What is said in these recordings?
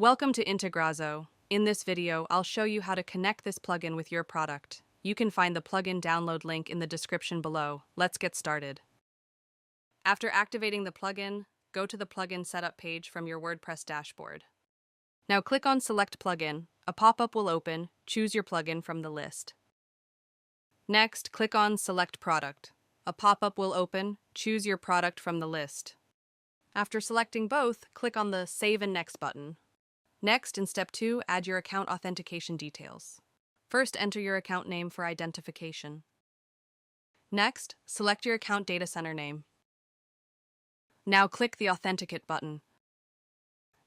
Welcome to Integrazo. In this video, I'll show you how to connect this plugin with your product. You can find the plugin download link in the description below. Let's get started. After activating the plugin, go to the plugin setup page from your WordPress dashboard. Now click on Select Plugin. A pop-up will open. Choose your plugin from the list. Next, click on Select Product. A pop-up will open. Choose your product from the list. After selecting both, click on the Save and Next button. Next, in Step 2, add your account authentication details. First, enter your account name for identification. Next, select your account data center name. Now click the Authenticate button.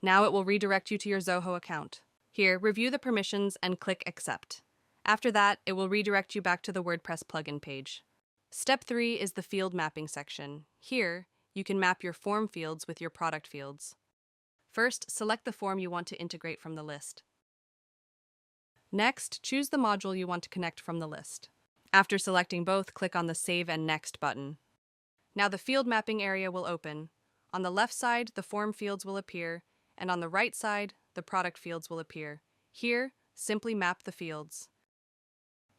Now it will redirect you to your Zoho account. Here, review the permissions and click Accept. After that, it will redirect you back to the WordPress plugin page. Step 3 is the field mapping section. Here, you can map your form fields with your product fields. First, select the form you want to integrate from the list. Next, choose the module you want to connect from the list. After selecting both, click on the Save and Next button. Now the field mapping area will open. On the left side, the form fields will appear, and on the right side, the product fields will appear. Here, simply map the fields.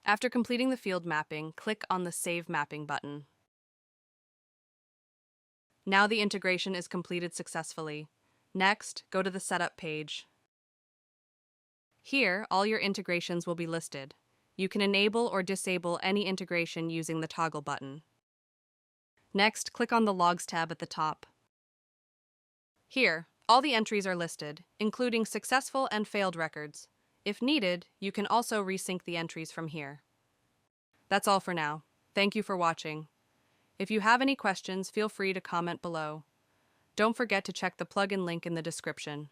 After completing the field mapping, click on the Save Mapping button. Now the integration is completed successfully. Next, go to the Setup page. Here, all your integrations will be listed. You can enable or disable any integration using the toggle button. Next, click on the Logs tab at the top. Here, all the entries are listed, including successful and failed records. If needed, you can also resync the entries from here. That's all for now. Thank you for watching. If you have any questions, feel free to comment below. Don't forget to check the plugin link in the description.